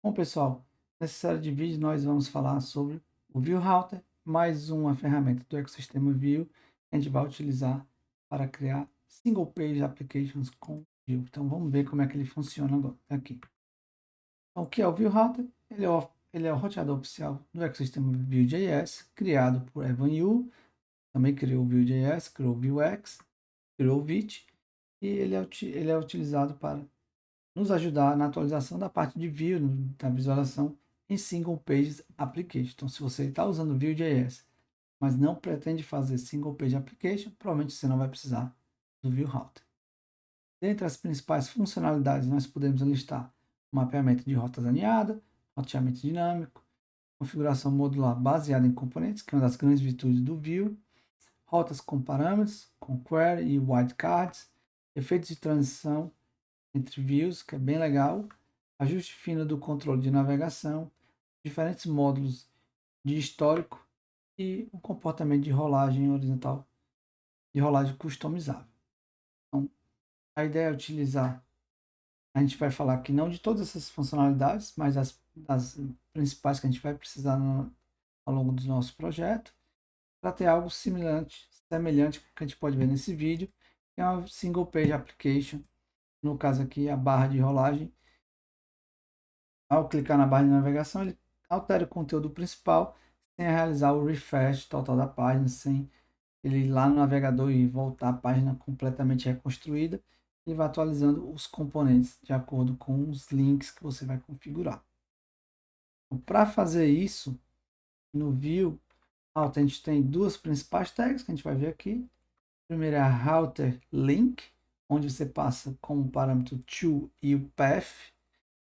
Bom, pessoal, nessa série de vídeos nós vamos falar sobre o View Router, mais uma ferramenta do ecossistema Vue que a gente vai utilizar para criar single page applications com Vue. Então vamos ver como é que ele funciona agora aqui. Então, o que é o View Router? Ele é o roteador oficial do ecossistema Vue.js, criado por Evan You, também criou o Vue.js, criou o Vuex, criou o Vite, e ele é utilizado para nos ajudar na atualização da parte de Vue, da visualização em Single Page Application. Então, se você está usando Vue.js, mas não pretende fazer Single Page Application, provavelmente você não vai precisar do View Router. Dentre as principais funcionalidades, nós podemos listar mapeamento de rotas alinhada, roteamento dinâmico, configuração modular baseada em componentes, que é uma das grandes virtudes do Vue, rotas com parâmetros, com query e wildcards, efeitos de transição entre views, que é bem legal, ajuste fino do controle de navegação, diferentes módulos de histórico e o comportamento de rolagem horizontal e rolagem customizável. Então, a ideia é utilizar, a gente vai falar aqui não de todas essas funcionalidades, mas das principais que a gente vai precisar ao longo do nosso projeto, para ter algo semelhante com o que a gente pode ver nesse vídeo, que é uma single page application, no caso aqui a barra de rolagem. Ao clicar na barra de navegação, ele altera o conteúdo principal sem realizar o refresh total da página, sem ele ir lá no navegador e voltar à página completamente reconstruída. Ele vai atualizando os componentes de acordo com os links que você vai configurar. Então, para fazer isso, no Vue, a gente tem duas principais tags que a gente vai ver aqui. A primeira é a router link, onde você passa como parâmetro to e o path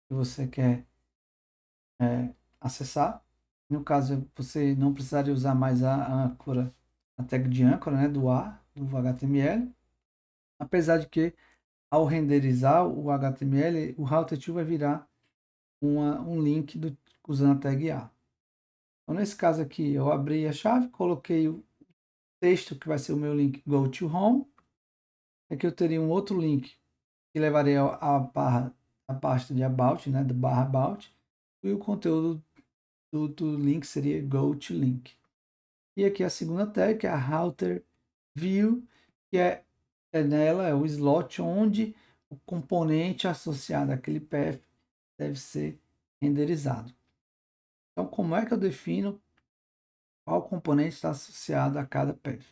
que você quer acessar. No caso, você não precisaria usar mais a âncora, a tag de âncora, né, do HTML. Apesar de que, ao renderizar o HTML, o router2 vai virar um link usando a tag A. Então, nesse caso aqui, eu abri a chave, coloquei o texto que vai ser o meu link Go to Home. Aqui eu teria um outro link que levaria a pasta de About, né, do barra About, e o conteúdo do link seria Go to Link. E aqui a segunda tag, que é a Router View, que é nela é o slot onde o componente associado àquele path deve ser renderizado. Então, como é que eu defino qual componente está associado a cada path?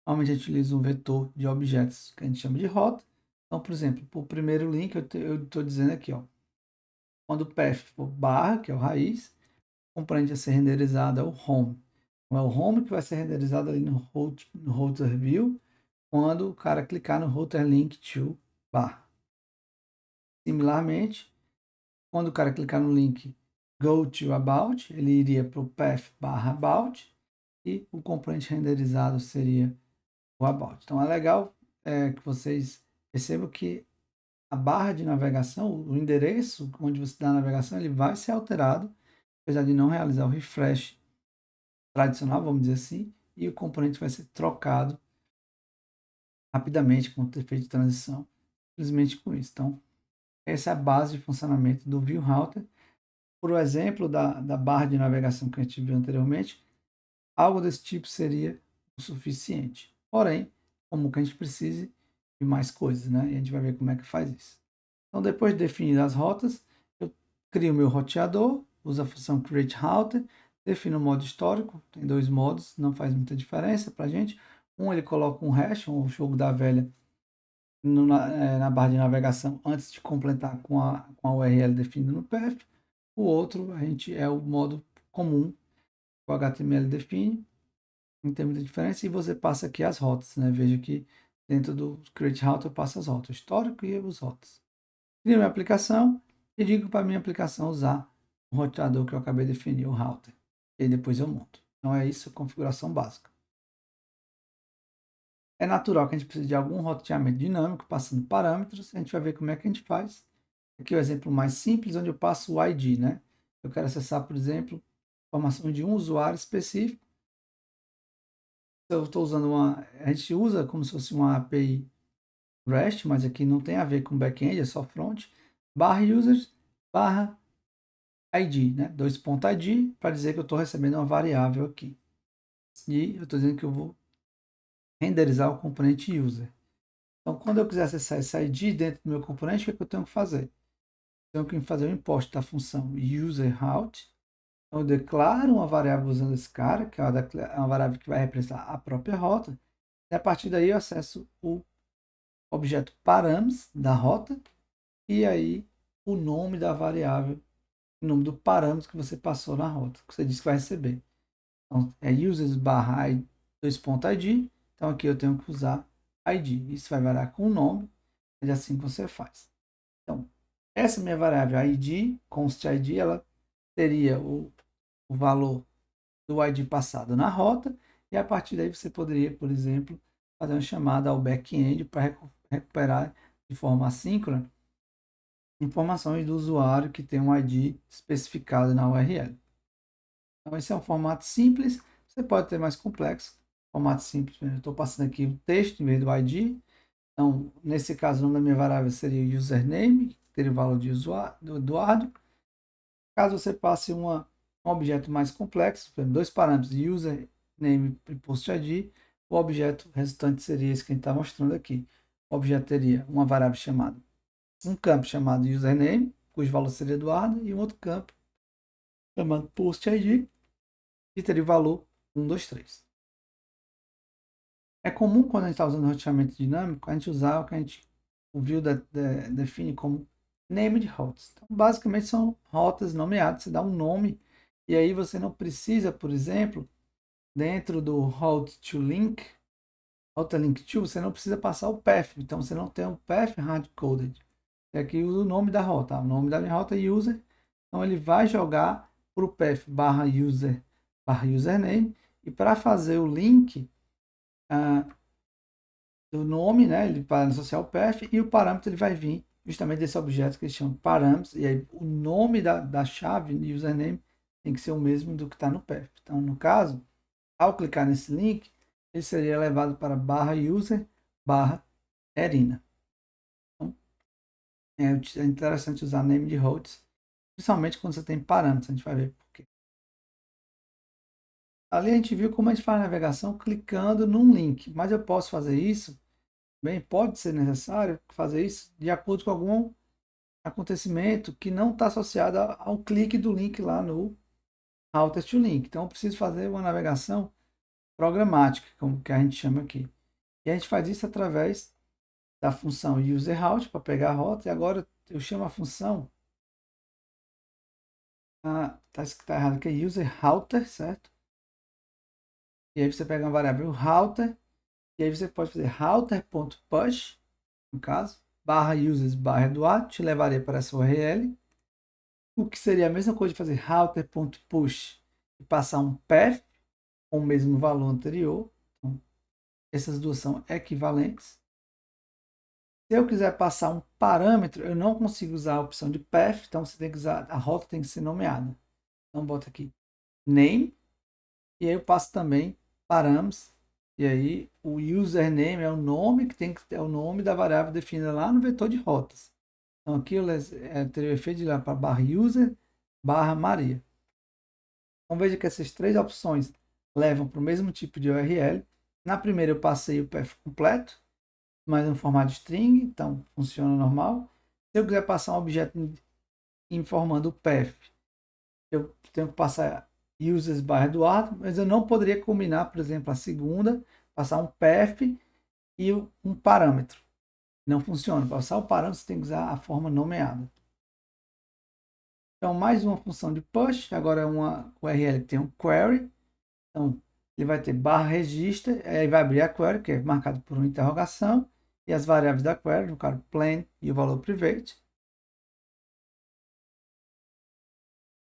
Normalmente a gente utiliza um vetor de objetos que a gente chama de rota. Então, por exemplo, para o primeiro link, eu estou dizendo aqui, ó, quando o path for barra, que é o raiz, o componente a ser renderizado é o home. Então, é o home que vai ser renderizado ali no router view quando o cara clicar no router link to barra. Similarmente, quando o cara clicar no link go to about, ele iria para o path barra about e o componente renderizado seria o about. Então é legal que vocês percebam que a barra de navegação, o endereço onde você dá a navegação, ele vai ser alterado, apesar de não realizar o refresh tradicional, vamos dizer assim, e o componente vai ser trocado rapidamente com o efeito de transição, simplesmente com isso. Então, essa é a base de funcionamento do View Router. Por exemplo da barra de navegação que a gente viu anteriormente, algo desse tipo seria o suficiente. Porém, como que a gente precise de mais coisas, né? E a gente vai ver como é que faz isso. Então, depois de definir as rotas, eu crio o meu roteador, uso a função createRouter, defino o modo histórico, tem dois modos, não faz muita diferença para a gente. Um, ele coloca um hash, um jogo da velha, na barra de navegação antes de completar com a URL definida no path. O outro é o modo comum que o HTML define, não tem muita diferença, e você passa aqui as rotas, né? Veja que dentro do Create Router eu passo as rotas, histórico e as rotas. Crio minha aplicação e digo para minha aplicação usar o roteador que eu acabei de definir, o router. E depois eu monto. Então é isso, a configuração básica. É natural que a gente precise de algum roteamento dinâmico, passando parâmetros. A gente vai ver como é que a gente faz. Aqui é o exemplo mais simples, onde eu passo o ID, né? Eu quero acessar, por exemplo, informação de um usuário específico. Eu estou usando a gente usa como se fosse uma API REST, mas aqui não tem a ver com back-end, é só front, barra users, barra ID, né? $id, para dizer que eu estou recebendo uma variável aqui. E eu estou dizendo que eu vou renderizar o componente user. Então, quando eu quiser acessar esse ID dentro do meu componente, o que é que eu tenho que fazer? Tenho que fazer o import da função userRoute. Então, eu declaro uma variável usando esse cara, que é uma variável que vai representar a própria rota. E a partir daí eu acesso o objeto params da rota e aí o nome da variável, o nome do parâmetro que você passou na rota, que você disse que vai receber. Então, é users barra id. Então, aqui eu tenho que usar id. Isso vai variar com o nome. É assim que você faz. Então, essa minha variável id, const id, ela teria o valor do id passado na rota. E a partir daí você poderia, por exemplo, fazer uma chamada ao back-end para recuperar de forma assíncrona informações do usuário que tem um ID especificado na URL. Então, esse é um formato simples. Você pode ter mais complexo. Formato simples, eu estou passando aqui o texto em vez do ID. Então, nesse caso, o nome da minha variável seria o username, que teria o valor de usuário, do Eduardo. Caso você passe um objeto mais complexo, por exemplo, 2 parâmetros, username e post ID, o objeto resultante seria esse que a gente está mostrando aqui. O objeto teria uma variável chamada, um campo chamado username, cujo valor seria Eduardo, e um outro campo chamado post ID, que teria o valor 1, 2, 3. É comum, quando a gente está usando roteamento dinâmico, a gente usar o que o Vue define como named routes. Então, basicamente, são rotas nomeadas. Você dá um nome e aí você não precisa, por exemplo, dentro do route to link, route link to, você não precisa passar o path. Então, você não tem o path hard-coded. É aqui o nome da rota. O nome da minha rota é user. Então, ele vai jogar para o path barra user barra username. E para fazer o link do nome, né, ele para associar o path, e o parâmetro ele vai vir justamente desse objeto que eles chamam de parâmetros, e aí o nome da chave, username, tem que ser o mesmo do que está no path. Então, no caso, ao clicar nesse link, ele seria levado para barra user barra Erina. Então, é interessante usar name de routes, principalmente quando você tem parâmetros, a gente vai ver por quê. Ali a gente viu como a gente faz a navegação clicando num link, mas eu posso fazer isso, bem, pode ser necessário fazer isso de acordo com algum acontecimento que não está associado ao clique do link lá no Router to Link. Então eu preciso fazer uma navegação programática, como que a gente chama aqui. E a gente faz isso através da função userRoute para pegar a rota, e agora eu chamo a função, tá errado aqui, é userRouter, certo? E aí você pega uma variável router, e aí você pode fazer router.push, no caso, barra users barra Eduardo, te levaria para essa URL, o que seria a mesma coisa de fazer router.push e passar um path com o mesmo valor anterior. Então, essas duas são equivalentes. Se eu quiser passar um parâmetro, eu não consigo usar a opção de path, então você tem que usar, a rota tem que ser nomeada. Então, bota aqui name, e aí eu passo também parâmetros, e aí o username é o nome que tem que é o nome da variável definida lá no vetor de rotas. Então aqui eu teria o efeito de ir lá para barra user barra Maria. Então veja que essas três opções levam para o mesmo tipo de URL. Na primeira eu passei o path completo, mas no formato string, então funciona normal. Se eu quiser passar um objeto informando o path, eu tenho que passar users barra Eduardo, mas eu não poderia combinar, por exemplo, a segunda, passar um path e um parâmetro. Não funciona. Para passar o parâmetro, você tem que usar a forma nomeada. Então, mais uma função de push. Agora é uma URL que tem um query. Então, ele vai ter barra register, aí vai abrir a query, que é marcado por uma interrogação, e as variáveis da query, no caso, plain e o valor private.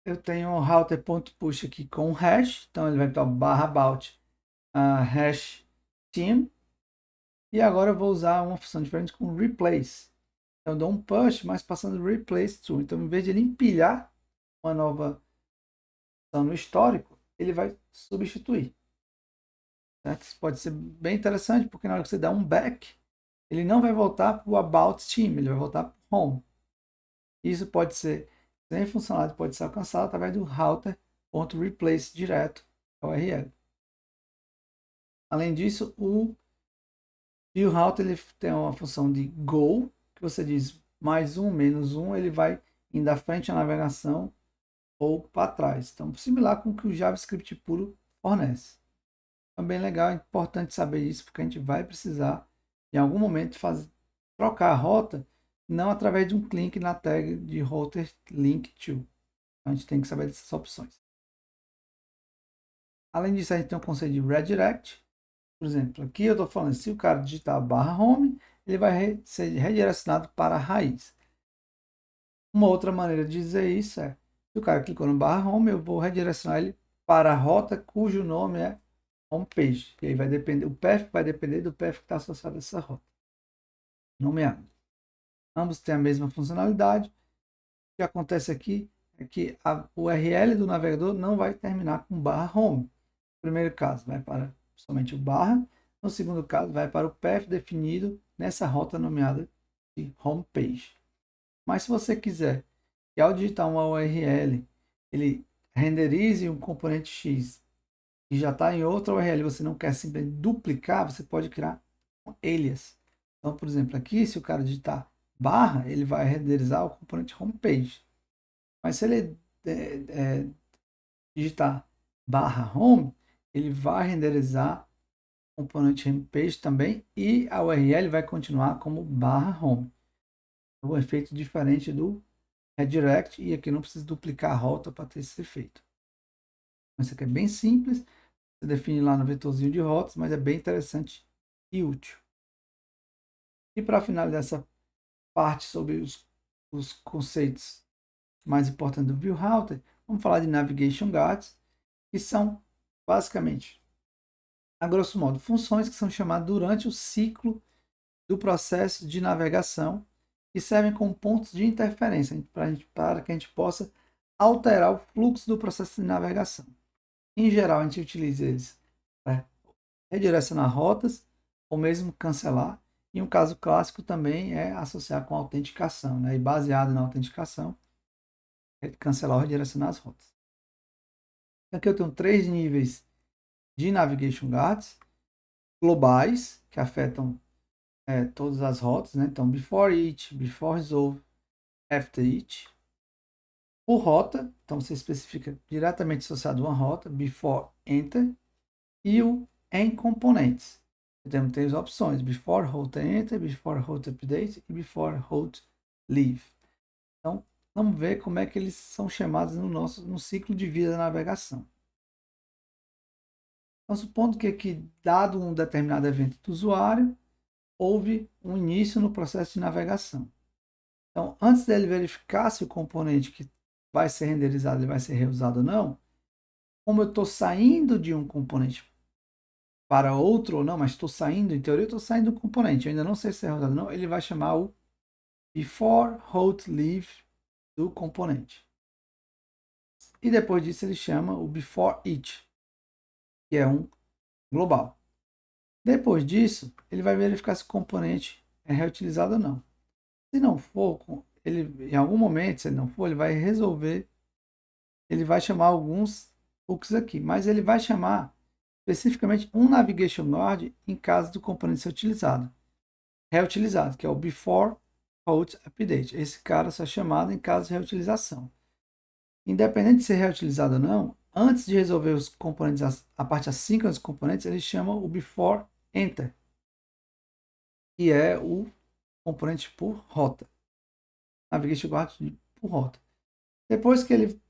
Eu tenho um router.push aqui com um hash, então ele vai para barra about hash team. E agora eu vou usar uma função diferente com replace. Então, eu dou um push, mas passando replace to. Então, em vez de ele empilhar uma nova função no histórico, ele vai substituir. Certo? Isso pode ser bem interessante, porque na hora que você dá um back, ele não vai voltar para o about team, ele vai voltar para o home. Isso pode ser, sem funcionalidade pode ser alcançada através do router.replace direto URL. Além disso, o viewRouter ele tem uma função de go, que você diz mais um, menos um, ele vai indo à frente da navegação ou para trás. Então, similar com o que o JavaScript puro fornece. Também legal, é importante saber isso, porque a gente vai precisar, em algum momento, trocar a rota, não através de um clique na tag de router link to. A gente tem que saber dessas opções. Além disso, a gente tem o conceito de redirect. Por exemplo, aqui eu estou falando, se o cara digitar /home, ele vai ser redirecionado para a raiz. Uma outra maneira de dizer isso é, se o cara clicou no /home, eu vou redirecionar ele para a rota cujo nome é homepage. E aí vai depender, o path vai depender do path que está associado a essa rota. Nomeado. Ambos têm a mesma funcionalidade. O que acontece aqui é que a URL do navegador não vai terminar com /home. No primeiro caso, vai para somente o barra. No segundo caso, vai para o path definido nessa rota nomeada de homepage. Mas se você quiser que ao digitar uma URL, ele renderize um componente X e já está em outra URL, você não quer simplesmente duplicar, você pode criar um alias. Então, por exemplo, aqui, se o cara digitar barra, ele vai renderizar o componente homepage. Mas se ele digitar /home, ele vai renderizar o componente homepage também e a URL vai continuar como /home. Um efeito diferente do redirect, e aqui não precisa duplicar a rota para ter esse efeito. Isso aqui é bem simples, você define lá no vetorzinho de rotas, mas é bem interessante e útil. E para finalizar essa parte sobre os conceitos mais importantes do viewRouter, vamos falar de Navigation Guards, que são basicamente, a grosso modo, funções que são chamadas durante o ciclo do processo de navegação que servem como pontos de interferência para que a gente possa alterar o fluxo do processo de navegação. Em geral, a gente utiliza eles para redirecionar rotas ou mesmo cancelar. E um caso clássico também é associar com autenticação, né? E baseado na autenticação, cancelar ou redirecionar as rotas. Aqui eu tenho 3 níveis de Navigation Guards globais, que afetam todas as rotas, né? Então, before each, before resolve, after each. Por rota, então você especifica diretamente associado a uma rota, before enter, e o em componentes. Então, tem as opções, before router enter, before router update e before router leave. Então, vamos ver como é que eles são chamados no ciclo de vida da navegação. Então, supondo que dado um determinado evento do usuário, houve um início no processo de navegação. Então, antes dele verificar se o componente que vai ser renderizado ele vai ser reusado ou não, como eu estou saindo de um componente para outro ou não, mas estou saindo, em teoria eu estou saindo do componente, eu ainda não sei se é reusado ou não, ele vai chamar o before route leave do componente. E depois disso ele chama o before each, que é um global. Depois disso, ele vai verificar se o componente é reutilizado ou não. Se não for, ele, em algum momento, se ele não for, ele vai resolver, ele vai chamar alguns hooks aqui, mas ele vai chamar especificamente um navigation guard em caso do componente ser reutilizado, que é o before route update. Esse cara só é chamado em caso de reutilização. Independente de ser reutilizado ou não, antes de resolver os componentes, a parte assíncrona dos componentes, ele chama o before enter, que é o componente por rota. Navigation guard por rota. Depois que ele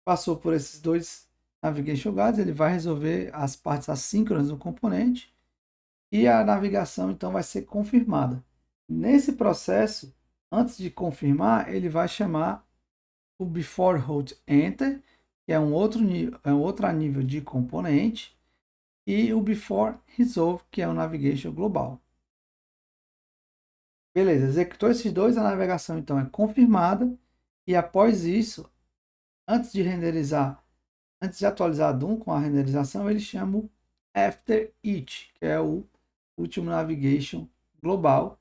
passou por esses dois navigation guards, ele vai resolver as partes assíncronas do componente e a navegação então vai ser confirmada. Nesse processo, antes de confirmar, ele vai chamar o before route enter, que é um outro nível de componente, e o before resolve, que é o navigation global. Beleza, executou esses dois, a navegação então é confirmada, e após isso, antes de renderizar, antes de atualizar a DOM com a renderização, ele chama o after each, que é o último navigation global,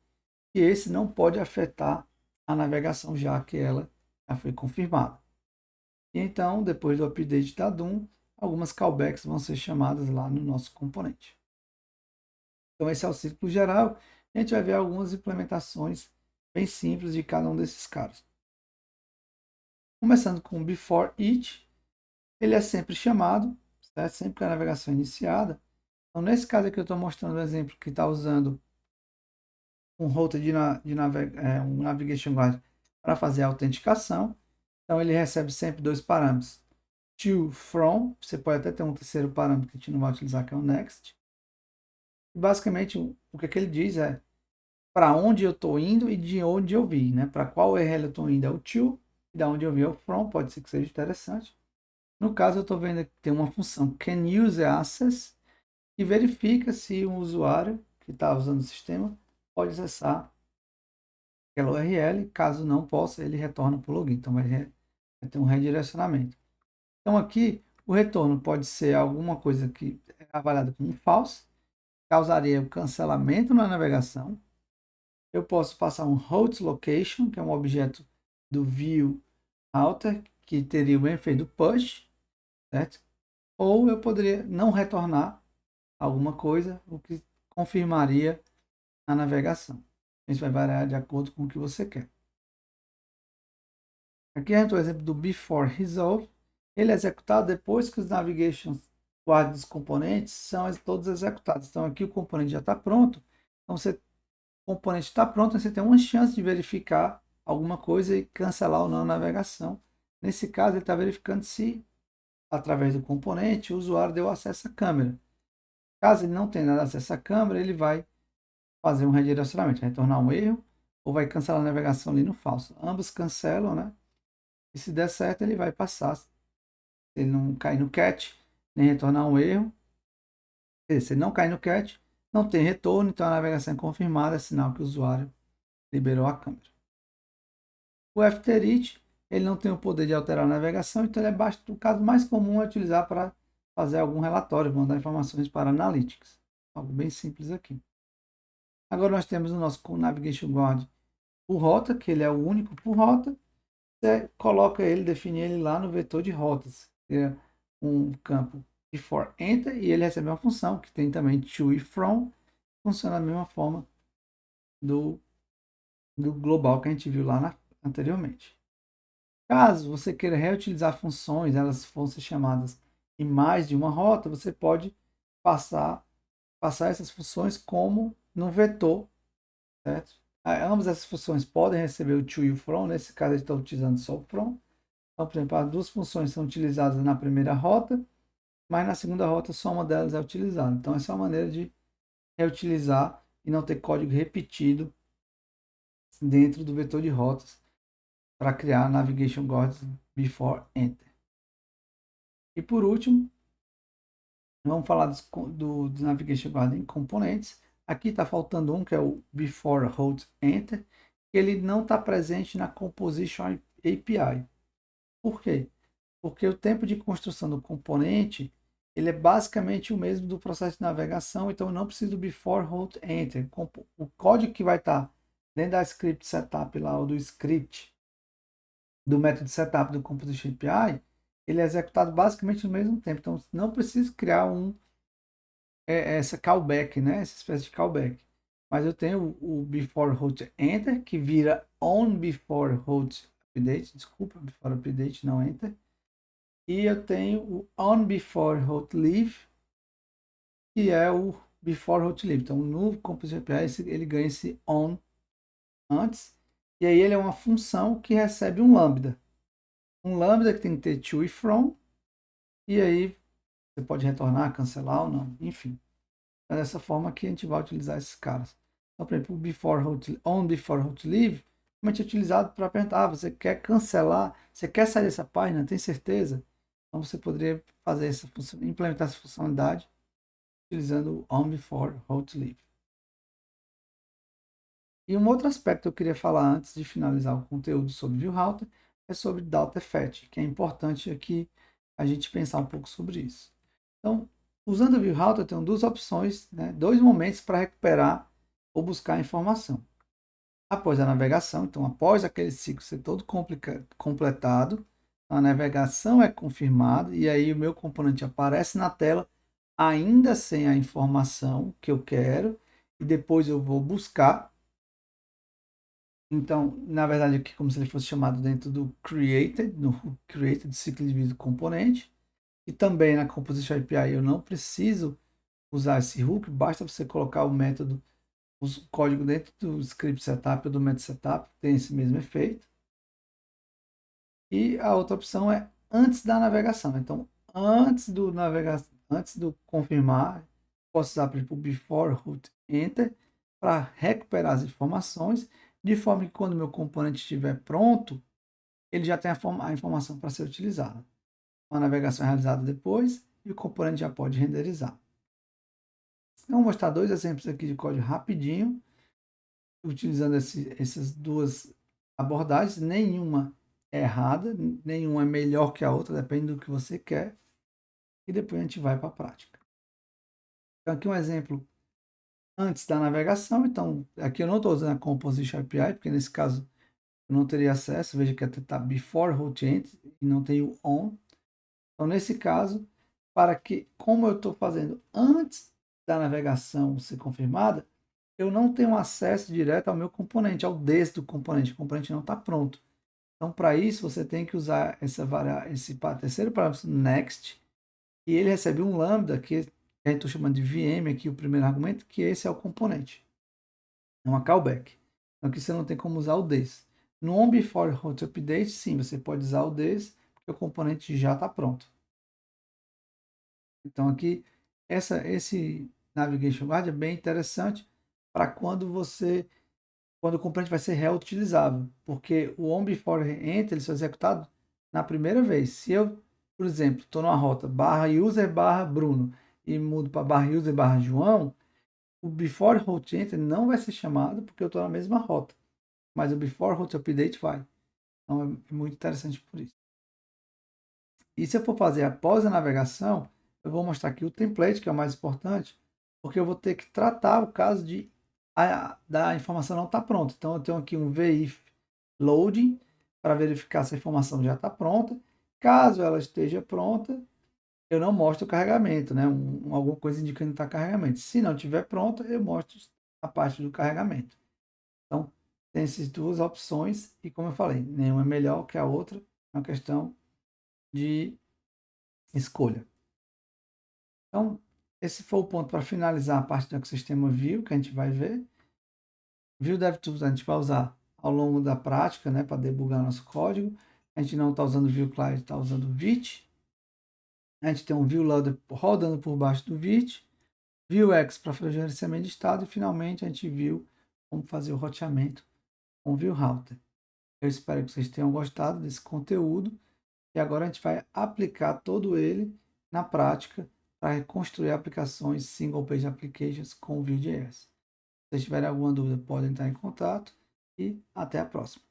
e esse não pode afetar a navegação, já que ela já foi confirmada. E então, depois do update da DOM, algumas callbacks vão ser chamadas lá no nosso componente. Então, esse é o ciclo geral. A gente vai ver algumas implementações bem simples de cada um desses caras. Começando com o before each, ele é sempre chamado, certo? Sempre que a navegação é iniciada. Então, nesse caso aqui, eu estou mostrando um exemplo que está usando um router um navigation guard para fazer a autenticação. Então, ele recebe sempre dois parâmetros. To, from, você pode até ter um terceiro parâmetro que a gente não vai utilizar, que é o next. E basicamente, o que ele diz é para onde eu estou indo e de onde eu vim, né? Para qual URL eu estou indo é o to, e da onde eu vim é o from, pode ser que seja interessante. No caso, eu estou vendo que tem uma função can use access, que verifica se um usuário que está usando o sistema pode acessar aquela URL. Caso não possa, ele retorna para o login. Então, vai ter um redirecionamento. Então, aqui, o retorno pode ser alguma coisa que é avaliada como false, causaria o cancelamento na navegação. Eu posso passar um route location, que é um objeto do view router, que teria o efeito push, certo? Ou eu poderia não retornar alguma coisa, o que confirmaria a navegação. Isso vai variar de acordo com o que você quer. Aqui a gente tem o exemplo do before resolve. Ele é executado depois que os navigations guardas dos componentes são todos executados. Então aqui o componente já está pronto. Então o componente está pronto, você tem uma chance de verificar alguma coisa e cancelar ou não a navegação. Nesse caso, ele está verificando se, através do componente, o usuário deu acesso à câmera. Caso ele não tenha dado acesso à câmera, ele vai fazer um redirecionamento, retornar um erro ou vai cancelar a navegação ali no falso. Ambos cancelam, né? E se der certo, ele vai passar. Se ele não cair no catch, nem retornar um erro. Se ele não cair no catch, não tem retorno, então a navegação é confirmada, é sinal que o usuário liberou a câmera. O after each, ele não tem o poder de alterar a navegação, então ele é o caso mais comum é utilizar para fazer algum relatório, mandar informações para Analytics. Algo bem simples aqui. Agora nós temos o nosso Navigation Guard por rota, que ele é o único por rota. Você coloca ele, define ele lá no vetor de rotas. É um campo before enter e ele recebe uma função que tem também to e from. Funciona da mesma forma do global que a gente viu lá anteriormente. Caso você queira reutilizar funções, elas vão ser chamadas em mais de uma rota, você pode passar essas funções como no vetor, certo? Ambas essas funções podem receber o to e o from, nesse caso eu estou utilizando só o from. Então, por exemplo, as duas funções são utilizadas na primeira rota, mas na segunda rota só uma delas é utilizada. Então, essa é uma maneira de reutilizar e não ter código repetido dentro do vetor de rotas para criar navigation guards before enter. E por último, vamos falar do navigation guard em componentes. Aqui está faltando um que é o before hold enter, que ele não está presente na composition API. Por quê? Porque o tempo de construção do componente ele é basicamente o mesmo do processo de navegação, então eu não preciso do before hold enter. O código que vai estar dentro da script setup lá, ou do script do método setup do Composition API, ele é executado basicamente no mesmo tempo. Então, não preciso criar essa callback, né? Essa espécie de callback. Mas eu tenho o before hold enter, que vira on before hold update. Desculpa, before update, não enter. E eu tenho o on before hold leave, que é o before hold leave. Então, no Composition API, ele ganha esse on antes. E aí ele é uma função que recebe um lambda. Um lambda que tem que ter to e from, e aí você pode retornar, cancelar ou não, enfim. É dessa forma que a gente vai utilizar esses caras. Então, por exemplo, o on before root leave, realmente é utilizado para perguntar, você quer cancelar, você quer sair dessa página, tem certeza? Então você poderia fazer implementar essa funcionalidade utilizando o on before root leave. E um outro aspecto que eu queria falar antes de finalizar o conteúdo sobre View Router é sobre Data Fetch, que é importante aqui a gente pensar um pouco sobre isso. Então, usando o View Router, eu tenho duas opções, né, dois momentos para recuperar ou buscar a informação. Após a navegação, então após aquele ciclo ser todo completado, A navegação é confirmada e aí o meu componente aparece na tela ainda sem a informação que eu quero e depois eu vou buscar. Então, na verdade, aqui como se ele fosse chamado dentro do created, no created ciclo de vida do componente. E também na Composition API eu não preciso usar esse hook, basta você colocar o método, o código dentro do script setup ou do método setup, tem esse mesmo efeito. E a outra opção é antes da navegação. Então, antes do confirmar, posso usar, por exemplo, before root enter para recuperar as informações, de forma que quando o meu componente estiver pronto, ele já tem a informação para ser utilizada. A navegação é realizada depois e o componente já pode renderizar. Eu vou mostrar dois exemplos aqui de código rapidinho, utilizando essas duas abordagens. Nenhuma é errada, nenhuma é melhor que a outra, depende do que você quer. E depois a gente vai para a prática. Então, aqui um exemplo antes da navegação. Então, aqui eu não estou usando a Composition API, porque nesse caso eu não teria acesso. Veja que até está before root enter e não tem o on. Então, nesse caso, para que, como eu estou fazendo antes da navegação ser confirmada, eu não tenho acesso direto ao meu componente, ao des do componente. O componente não está pronto. Então, para isso, você tem que usar esse terceiro parágrafo next, e ele recebe um lambda, que a gente está chamando de VM aqui, o primeiro argumento, que esse é o componente. É uma callback. Então, aqui você não tem como usar o des. No onBeforeHotUpdate, sim, você pode usar o des, porque o componente já está pronto. Então, aqui, esse Navigation Guard é bem interessante para quando o componente vai ser reutilizável, porque o onBeforeEnter ele só é executado na primeira vez. Se eu, por exemplo, estou numa rota /user /Bruno e mudo para /user /João, o before_root_enter não vai ser chamado porque eu estou na mesma rota, mas o before_root_update vai. Então é muito interessante por isso. E se eu for fazer após a navegação, eu vou mostrar aqui o template, que é o mais importante, porque eu vou ter que tratar o caso da informação não estar pronta. Então eu tenho aqui um VIF loading para verificar se a informação já está pronta. Caso ela esteja pronta, eu não mostro o carregamento, né? Alguma coisa indicando que está carregamento. Se não estiver pronta, eu mostro a parte do carregamento. Então, tem essas duas opções e, como eu falei, nenhuma é melhor que a outra. É uma questão de escolha. Então, esse foi o ponto para finalizar a parte do ecossistema Vue, que a gente vai ver. Vue DevTools a gente vai usar ao longo da prática, né, para debugar nosso código. A gente não está usando Vue Client, está usando Vite. A gente tem um Vue Loader rodando por baixo do Vite. Vuex para fazer o gerenciamento de estado. E, finalmente, a gente viu como fazer o roteamento com o Vue Router. Eu espero que vocês tenham gostado desse conteúdo. E agora a gente vai aplicar todo ele na prática para construir aplicações Single Page Applications com Vue.js. Se vocês tiverem alguma dúvida, podem entrar em contato e até a próxima.